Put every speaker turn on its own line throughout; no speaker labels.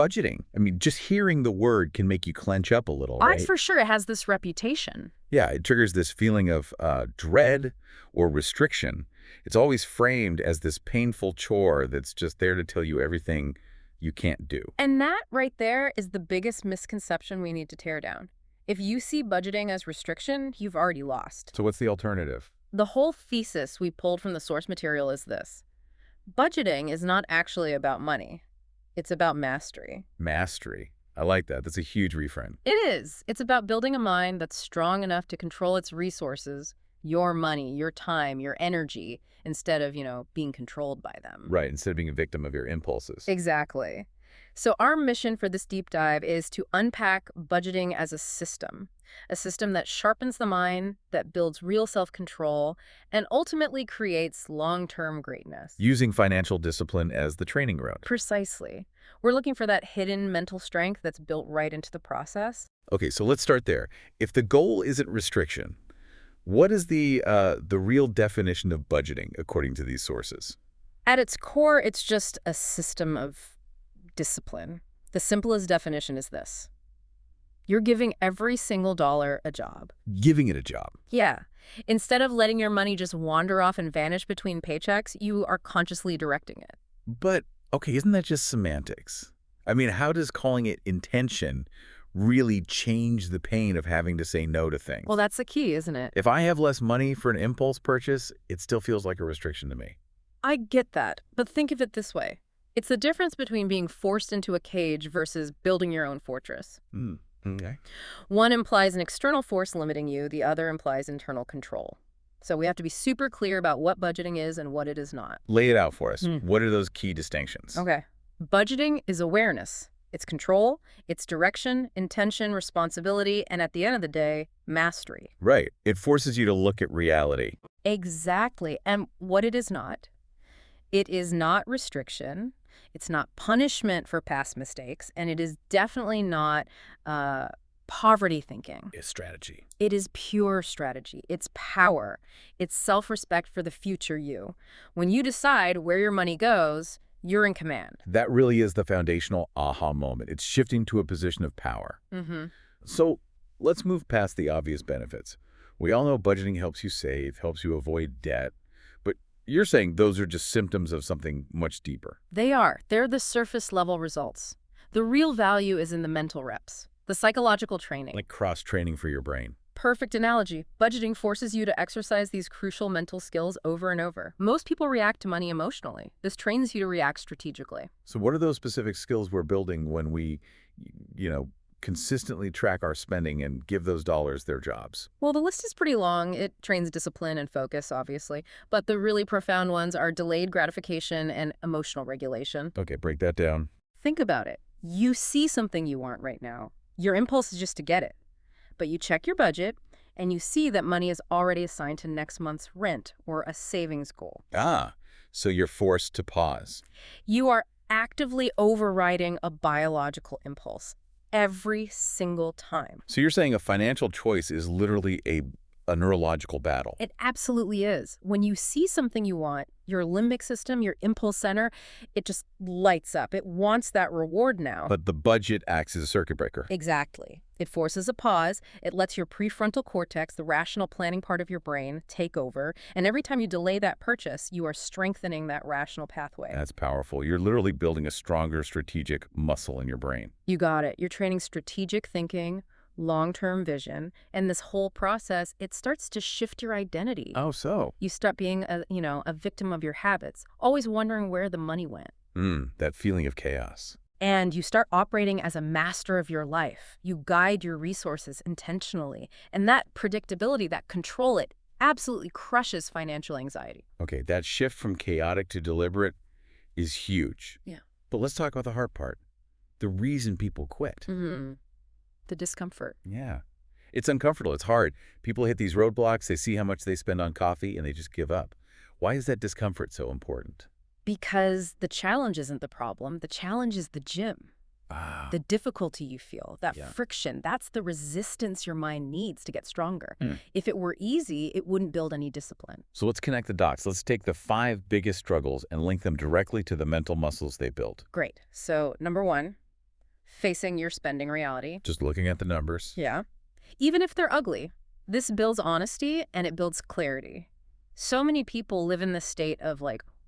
budgeting? I mean, just hearing the word can make you clench up a little,
I
right?
for sure it has this reputation.
Yeah, it triggers this feeling of dread or restriction. It's always framed as this painful chore that's just there to tell you everything you can't do.
And that right there is the biggest misconception we need to tear down. If you see budgeting as restriction, you've already lost.
So what's the alternative?
The whole thesis we pulled from the source material is this. Budgeting is not actually about money. It's about mastery.
Mastery. I like that. That's a huge reframe.
It is. It's about building a mind that's strong enough to control its resources, your money, your time, your energy, instead of, being controlled by them.
Right, instead of being a victim of your impulses.
Exactly. So our mission for this deep dive is to unpack budgeting as a system that sharpens the mind, that builds real self-control, and ultimately creates long-term greatness.
Using financial discipline as the training ground.
Precisely. We're looking for that hidden mental strength that's built right into the process.
Okay, so let's start there. If the goal isn't restriction, what is the real definition of budgeting according to these sources?
At its core, it's just a system of discipline. The simplest definition is this. You're giving every single dollar a job.
Giving it a job.
Yeah. Instead of letting your money just wander off and vanish between paychecks, you are consciously directing it.
But, okay, isn't that just semantics? I mean, how does calling it intention really change the pain of having to say no to things?
Well, that's the key, isn't it?
If I have less money for an impulse purchase, it still feels like a restriction to me.
I get that, but think of it this way. It's the difference between being forced into a cage versus building your own fortress.
Okay.
One implies an external force limiting you, the other implies internal control. So we have to be super clear about what budgeting is and what it is not.
Lay it out for us. What are those key distinctions?
Okay. Budgeting is awareness. It's control, it's direction, intention, responsibility, and at the end of the day, mastery.
Right. It forces you to look at reality.
Exactly. And what it is not restriction. It's not punishment for past mistakes, and it is definitely not poverty thinking.
It's strategy.
It is pure strategy. It's power. It's self-respect for the future you. When you decide where your money goes, you're in command.
That really is the foundational aha moment. It's shifting to a position of power. So let's move past the obvious benefits. We all know budgeting helps you save, helps you avoid debt. But you're saying those are just symptoms of something much deeper.
They are. They're the surface level results. The real value is in the mental reps, the psychological training.
Like cross-training for your brain.
Perfect analogy. Budgeting forces you to exercise these crucial mental skills over and over. Most people react to money emotionally. This trains you to react strategically.
So what are those specific skills we're building when we, consistently track our spending and give those dollars their jobs?
Well, the list is pretty long. It trains discipline and focus, obviously. But the really profound ones are delayed gratification and emotional regulation.
Okay, break that down.
Think about it. You see something you want right now. Your impulse is just to get it. But you check your budget, and you see that money is already assigned to next month's rent or a savings goal.
So you're forced to pause.
You are actively overriding a biological impulse every single time.
So you're saying a financial choice is literally a neurological battle.
It absolutely is. When you see something you want, your limbic system, your impulse center, it just lights up. It wants that reward now.
But the budget acts as a circuit breaker.
Exactly. It forces a pause. It lets your prefrontal cortex, the rational planning part of your brain, take over. And every time you delay that purchase, you are strengthening that rational pathway.
That's powerful. You're literally building a stronger strategic muscle in your brain.
You got it. You're training strategic thinking, long-term vision, and this whole process, it starts to shift your identity.
Oh, so?
You start being a victim of your habits, always wondering where the money went.
That feeling of chaos.
And you start operating as a master of your life. You guide your resources intentionally. And that predictability, that control, it absolutely crushes financial anxiety.
Okay, that shift from chaotic to deliberate is huge.
Yeah.
But let's talk about the hard part. The reason people quit.
The discomfort.
Yeah. It's uncomfortable. It's hard. People hit these roadblocks. They see how much they spend on coffee, and they just give up. Why is that discomfort so important?
Because the challenge isn't the problem. The challenge is the gym. The difficulty you feel, that friction, that's the resistance your mind needs to get stronger. If it were easy, it wouldn't build any discipline.
So let's connect the dots. Let's take the 5 biggest struggles and link them directly to the mental muscles they built.
Great. So number 1, facing your spending reality.
Just looking at the numbers.
Yeah. Even if they're ugly, this builds honesty and it builds clarity. So many people live in this state of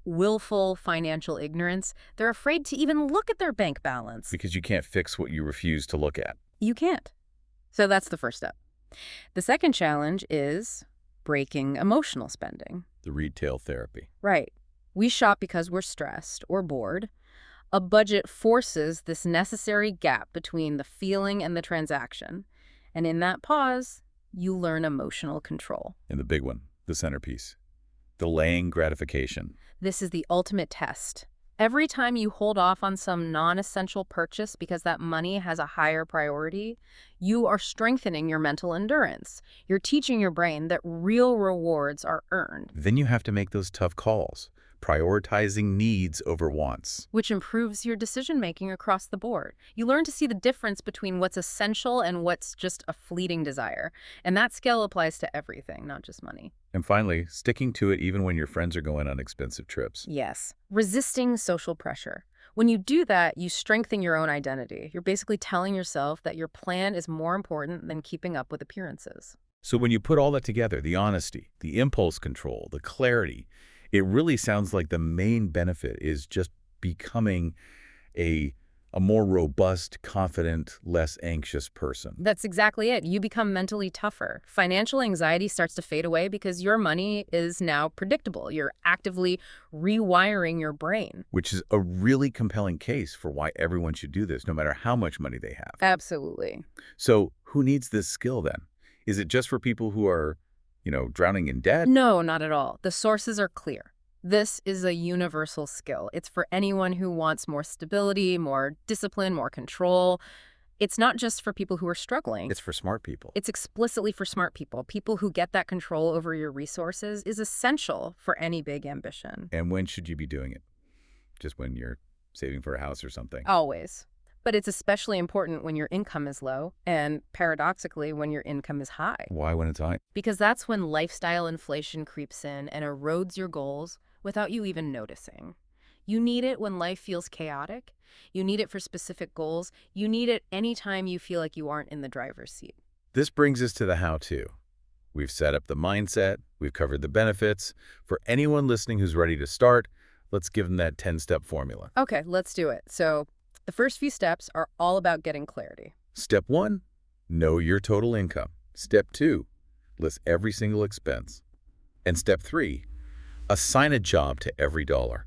willful financial ignorance. They're afraid to even look at their bank balance.
Because you can't fix what you refuse to look at.
You can't. So that's the first step. The second challenge is breaking emotional spending.
The retail therapy.
Right. We shop because we're stressed or bored. A budget forces this necessary gap between the feeling and the transaction. And in that pause, you learn emotional control.
And the big one, the centerpiece. Delaying gratification.
This is the ultimate test. Every time you hold off on some non-essential purchase because that money has a higher priority, you are strengthening your mental endurance. You're teaching your brain that real rewards are earned.
Then you have to make those tough calls, prioritizing needs over wants.
Which improves your decision-making across the board. You learn to see the difference between what's essential and what's just a fleeting desire. And that skill applies to everything, not just money.
And finally, sticking to it even when your friends are going on expensive trips.
Yes. Resisting social pressure. When you do that, you strengthen your own identity. You're basically telling yourself that your plan is more important than keeping up with appearances.
So when you put all that together, the honesty, the impulse control, the clarity, it really sounds like the main benefit is just becoming a more robust, confident, less anxious person.
That's exactly it. You become mentally tougher. Financial anxiety starts to fade away because your money is now predictable. You're actively rewiring your brain.
Which is a really compelling case for why everyone should do this, no matter how much money they have.
Absolutely.
So who needs this skill then? Is it just for people who are, drowning in debt?
No, not at all. The sources are clear. This is a universal skill. It's for anyone who wants more stability, more discipline, more control. It's not just for people who are struggling.
It's for smart people.
It's explicitly for smart people. People who get that control over your resources is essential for any big ambition.
And when should you be doing it? Just when you're saving for a house or something?
Always. But it's especially important when your income is low and, paradoxically, when your income is high.
Why when it's high?
Because that's when lifestyle inflation creeps in and erodes your goals without you even noticing. You need it when life feels chaotic. You need it for specific goals. You need it anytime you feel like you aren't in the driver's seat.
This brings us to the how-to. We've set up the mindset. We've covered the benefits. For anyone listening who's ready to start, let's give them that 10-step formula.
Okay, let's do it. So the first few steps are all about getting clarity.
Step 1, know your total income. Step 2, list every single expense. And step 3, assign a job to every dollar.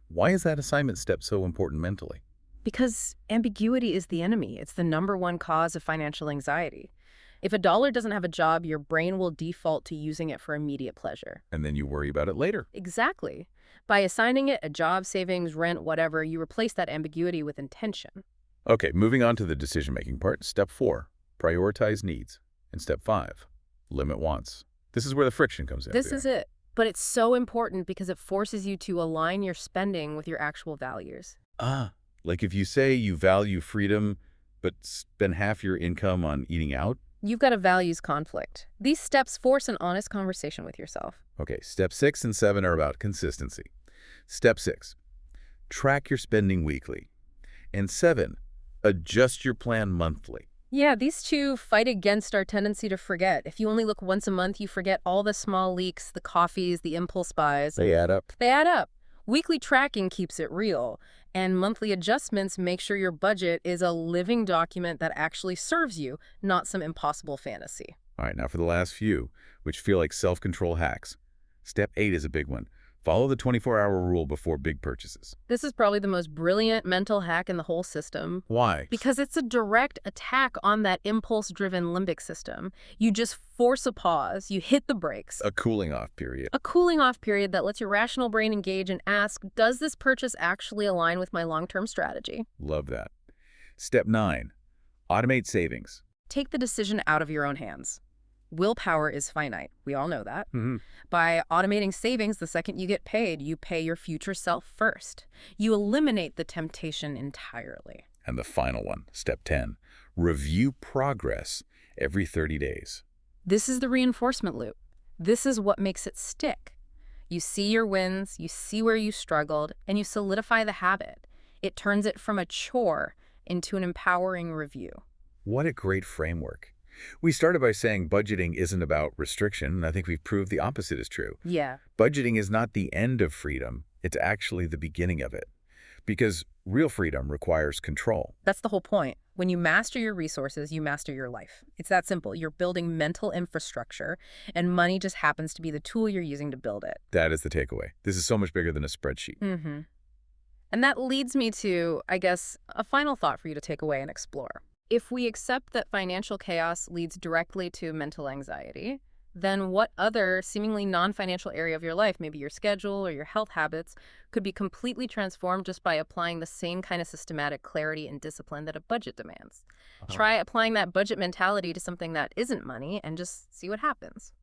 Why is that assignment step so important mentally?
Because ambiguity is the enemy. It's the #1 cause of financial anxiety. If a dollar doesn't have a job, your brain will default to using it for immediate pleasure.
And then you worry about it later.
Exactly. By assigning it a job, savings, rent, whatever, you replace that ambiguity with intention.
Okay, moving on to the decision-making part. Step 4, prioritize needs. And step 5, limit wants. This is where the friction comes in.
This is it. But it's so important because it forces you to align your spending with your actual values.
Like if you say you value freedom, but spend half your income on eating out?
You've got a values conflict. These steps force an honest conversation with yourself.
Okay, step 6 and 7 are about consistency. Step 6, track your spending weekly. And 7, adjust your plan monthly.
Yeah, these two fight against our tendency to forget. If you only look once a month, you forget all the small leaks, the coffees, the impulse buys.
They add up.
They add up. Weekly tracking keeps it real, and monthly adjustments make sure your budget is a living document that actually serves you, not some impossible fantasy.
All right, now for the last few, which feel like self-control hacks. Step 8 is a big one. Follow the 24-hour rule before big purchases.
This is probably the most brilliant mental hack in the whole system.
Why?
Because it's a direct attack on that impulse-driven limbic system. You just force a pause, you hit the brakes.
A cooling off period.
A cooling off period that lets your rational brain engage and ask, does this purchase actually align with my long-term strategy?
Love that. Step 9, automate savings.
Take the decision out of your own hands. Willpower is finite. We all know that.
Mm-hmm.
By automating savings, the second you get paid, you pay your future self first. You eliminate the temptation entirely.
And the final one, step 10, review progress every 30 days.
This is the reinforcement loop. This is what makes it stick. You see your wins, you see where you struggled, and you solidify the habit. It turns it from a chore into an empowering review.
What a great framework. We started by saying budgeting isn't about restriction, and I think we've proved the opposite is true.
Yeah.
Budgeting is not the end of freedom, it's actually the beginning of it. Because real freedom requires control.
That's the whole point. When you master your resources, you master your life. It's that simple. You're building mental infrastructure, and money just happens to be the tool you're using to build it.
That is the takeaway. This is so much bigger than a spreadsheet.
Mm-hmm. And that leads me to, I guess, a final thought for you to take away and explore. If we accept that financial chaos leads directly to mental anxiety, then what other seemingly non-financial area of your life, maybe your schedule or your health habits, could be completely transformed just by applying the same kind of systematic clarity and discipline that a budget demands? Try applying that budget mentality to something that isn't money and just see what happens.